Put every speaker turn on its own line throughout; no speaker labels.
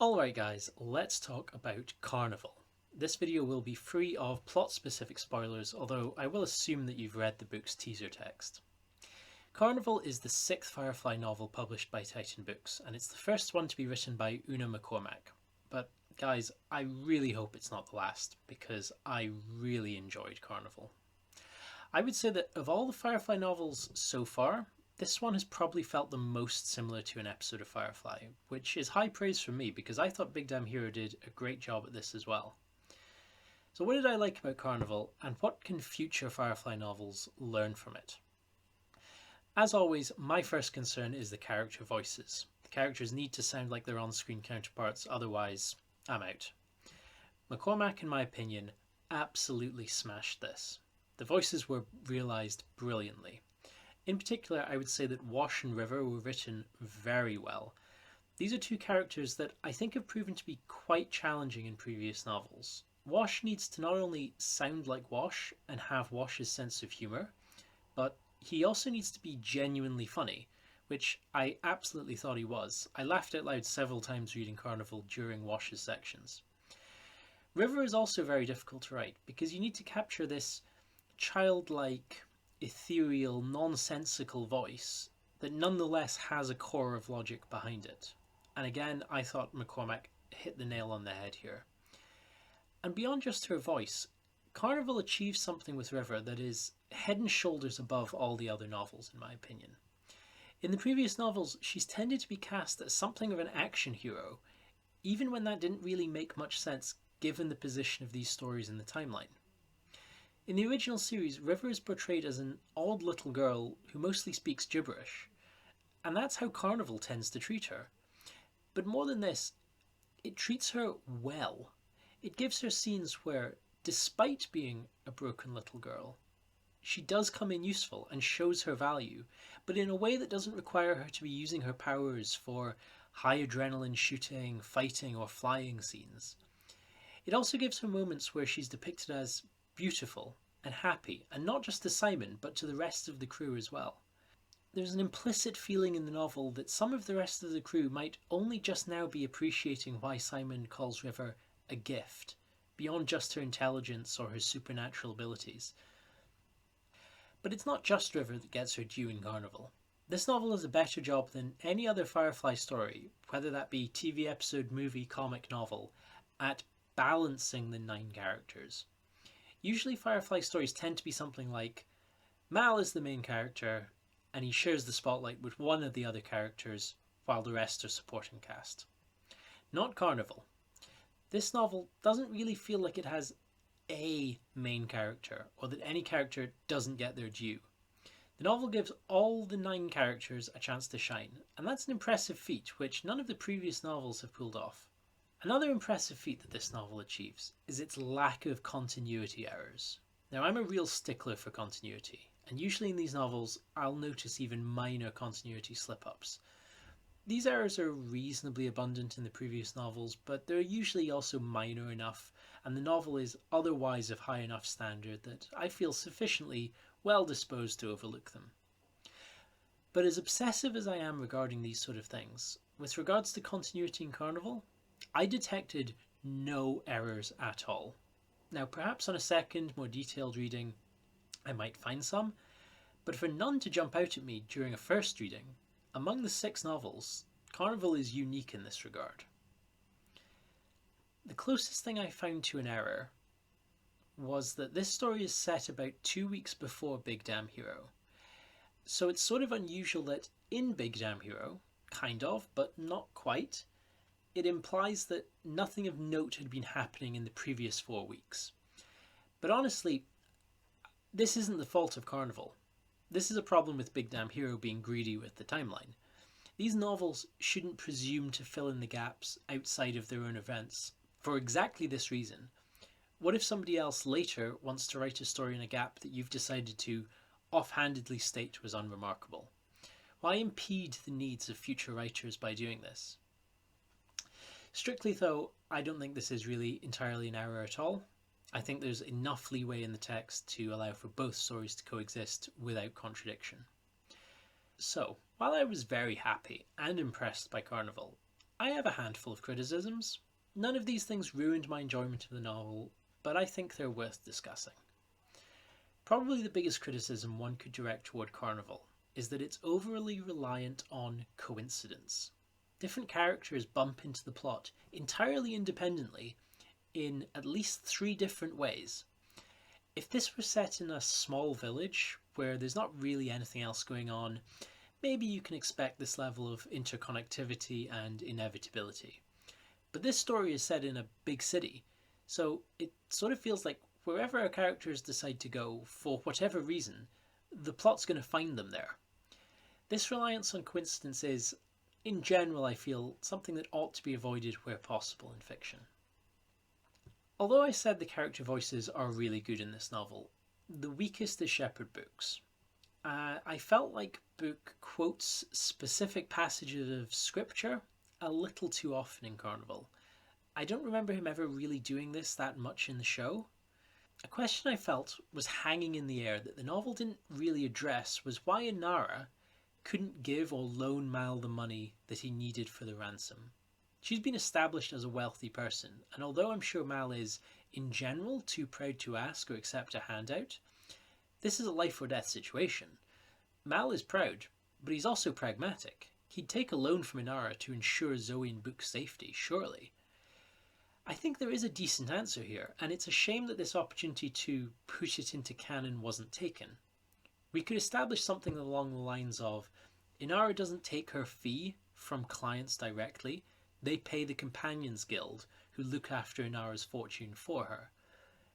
Alright guys, let's talk about Carnival. This video will be free of plot-specific spoilers, although I will assume that you've read the book's teaser text. Carnival is the sixth Firefly novel published by Titan Books, and it's the first one to be written by Una McCormack. But guys, I really hope it's not the last, because I really enjoyed Carnival. I would say that of all the Firefly novels so far, this one has probably felt the most similar to an episode of Firefly, which is high praise from me because I thought Big Damn Hero did a great job at this as well. So what did I like about Carnival, and what can future Firefly novels learn from it? As always, my first concern is the character voices. The characters need to sound like their on-screen counterparts, otherwise I'm out. McCormack, in my opinion, absolutely smashed this. The voices were realised brilliantly. In particular, I would say that Wash and River were written very well. These are two characters that I think have proven to be quite challenging in previous novels. Wash needs to not only sound like Wash and have Wash's sense of humour, but he also needs to be genuinely funny, which I absolutely thought he was. I laughed out loud several times reading Carnival during Wash's sections. River is also very difficult to write because you need to capture this childlike, ethereal, nonsensical voice that nonetheless has a core of logic behind it. And again, I thought McCormack hit the nail on the head here. And beyond just her voice, Carnival achieves something with River that is head and shoulders above all the other novels, in my opinion. In the previous novels, she's tended to be cast as something of an action hero, even when that didn't really make much sense given the position of these stories in the timeline. In the original series, River is portrayed as an odd little girl who mostly speaks gibberish, and that's how Carnival tends to treat her. But more than this, it treats her well. It gives her scenes where, despite being a broken little girl, she does come in useful and shows her value, but in a way that doesn't require her to be using her powers for high adrenaline shooting, fighting, or flying scenes. It also gives her moments where she's depicted as beautiful and happy, and not just to Simon, but to the rest of the crew as well. There's an implicit feeling in the novel that some of the rest of the crew might only just now be appreciating why Simon calls River a gift, beyond just her intelligence or her supernatural abilities. But it's not just River that gets her due in Carnival. This novel does a better job than any other Firefly story, whether that be TV episode, movie, comic, novel, at balancing the 9 characters. Usually Firefly stories tend to be something like Mal is the main character and he shares the spotlight with one of the other characters while the rest are supporting cast. Not Carnival. This novel doesn't really feel like it has a main character or that any character doesn't get their due. The novel gives all the 9 characters a chance to shine, and that's an impressive feat which none of the previous novels have pulled off. Another impressive feat that this novel achieves is its lack of continuity errors. Now, I'm a real stickler for continuity, and usually in these novels I'll notice even minor continuity slip-ups. These errors are reasonably abundant in the previous novels, but they're usually also minor enough, and the novel is otherwise of high enough standard that I feel sufficiently well disposed to overlook them. But as obsessive as I am regarding these sort of things, with regards to continuity in Carnival, I detected no errors at all. Now, perhaps on a second, more detailed reading, I might find some, but for none to jump out at me during a first reading, among the 6 novels, Carnival is unique in this regard. The closest thing I found to an error was that this story is set about 2 weeks before Big Damn Hero. So it's sort of unusual that in Big Damn Hero, kind of, but not quite, it implies that nothing of note had been happening in the previous 4 weeks. But honestly, this isn't the fault of Carnival. This is a problem with Big Damn Hero being greedy with the timeline. These novels shouldn't presume to fill in the gaps outside of their own events for exactly this reason. What if somebody else later wants to write a story in a gap that you've decided to offhandedly state was unremarkable? Why impede the needs of future writers by doing this? Strictly though, I don't think this is really entirely an error at all. I think there's enough leeway in the text to allow for both stories to coexist without contradiction. So, while I was very happy and impressed by Carnival, I have a handful of criticisms. None of these things ruined my enjoyment of the novel, but I think they're worth discussing. Probably the biggest criticism one could direct toward Carnival is that it's overly reliant on coincidence. Different characters bump into the plot entirely independently in at least 3 different ways. If this were set in a small village where there's not really anything else going on, maybe you can expect this level of interconnectivity and inevitability. But this story is set in a big city, so it sort of feels like wherever our characters decide to go, for whatever reason, the plot's going to find them there. This reliance on coincidence is, in general, I feel, something that ought to be avoided where possible in fiction. Although I said the character voices are really good in this novel, the weakest is Shepherd Book's. I felt like Book quotes specific passages of scripture a little too often in Carnival. I don't remember him ever really doing this that much in the show. A question I felt was hanging in the air that the novel didn't really address was why Inara couldn't give or loan Mal the money that he needed for the ransom. She's been established as a wealthy person, and although I'm sure Mal is, in general, too proud to ask or accept a handout, this is a life or death situation. Mal is proud, but he's also pragmatic. He'd take a loan from Inara to ensure Zoe and Book's safety, surely. I think there is a decent answer here, and it's a shame that this opportunity to push it into canon wasn't taken. We could establish something along the lines of Inara doesn't take her fee from clients directly, they pay the Companions Guild, who look after Inara's fortune for her.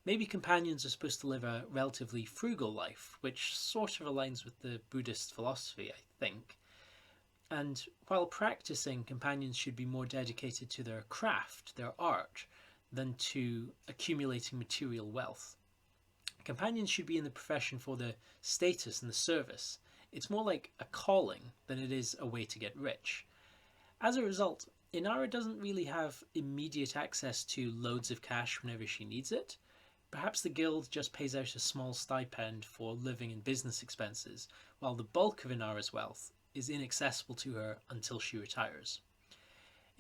Maybe companions are supposed to live a relatively frugal life, which sort of aligns with the Buddhist philosophy, I think. And while practicing, companions should be more dedicated to their craft, their art, than to accumulating material wealth. Companions should be in the profession for the status and the service. It's more like a calling than it is a way to get rich. As a result, Inara doesn't really have immediate access to loads of cash whenever she needs it. Perhaps the guild just pays out a small stipend for living and business expenses, while the bulk of Inara's wealth is inaccessible to her until she retires.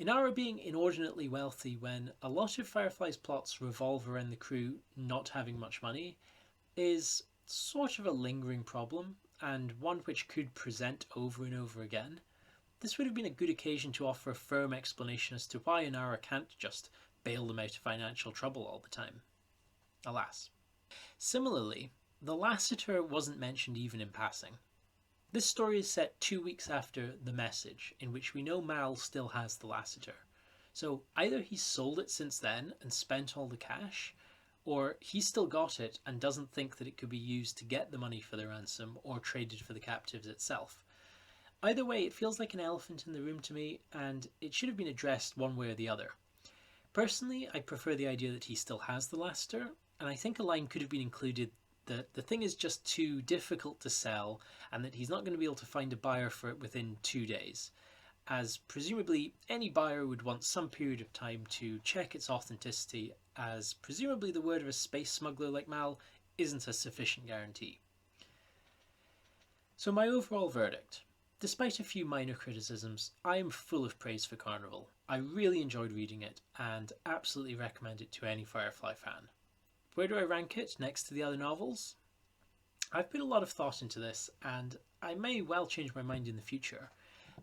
Inara being inordinately wealthy when a lot of Firefly's plots revolve around the crew not having much money is sort of a lingering problem, and one which could present over and over again. This would have been a good occasion to offer a firm explanation as to why Inara can't just bail them out of financial trouble all the time. Alas. Similarly, the Lassiter wasn't mentioned even in passing. This story is set 2 weeks after The Message, in which we know Mal still has the Lassiter. So either he's sold it since then and spent all the cash, or he's still got it and doesn't think that it could be used to get the money for the ransom or traded for the captives itself. Either way, it feels like an elephant in the room to me, and it should have been addressed one way or the other. Personally, I prefer the idea that he still has the Lassiter, and I think a line could have been included that the thing is just too difficult to sell and that he's not going to be able to find a buyer for it within 2 days, as presumably any buyer would want some period of time to check its authenticity, as presumably the word of a space smuggler like Mal isn't a sufficient guarantee. So my overall verdict. Despite a few minor criticisms, I am full of praise for Carnival. I really enjoyed reading it and absolutely recommend it to any Firefly fan. Where do I rank it next to the other novels? I've put a lot of thought into this, and I may well change my mind in the future,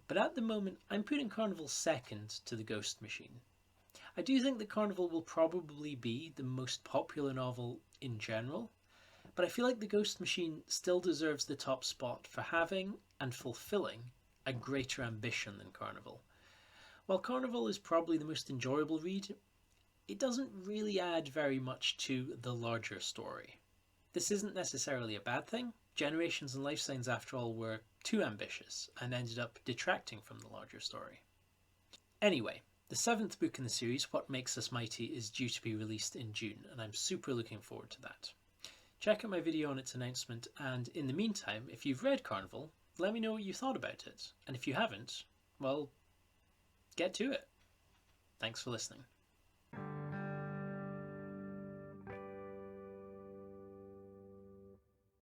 but at the moment I'm putting Carnival second to The Ghost Machine. I do think that Carnival will probably be the most popular novel in general, but I feel like The Ghost Machine still deserves the top spot for having and fulfilling a greater ambition than Carnival. While Carnival is probably the most enjoyable read, it doesn't really add very much to the larger story. This isn't necessarily a bad thing. Generations and Life Signs, after all, were too ambitious and ended up detracting from the larger story. Anyway, the 7th book in the series, What Makes Us Mighty, is due to be released in June, and I'm super looking forward to that. Check out my video on its announcement, and in the meantime, if you've read Carnival, let me know what you thought about it. And if you haven't, well, get to it. Thanks for listening.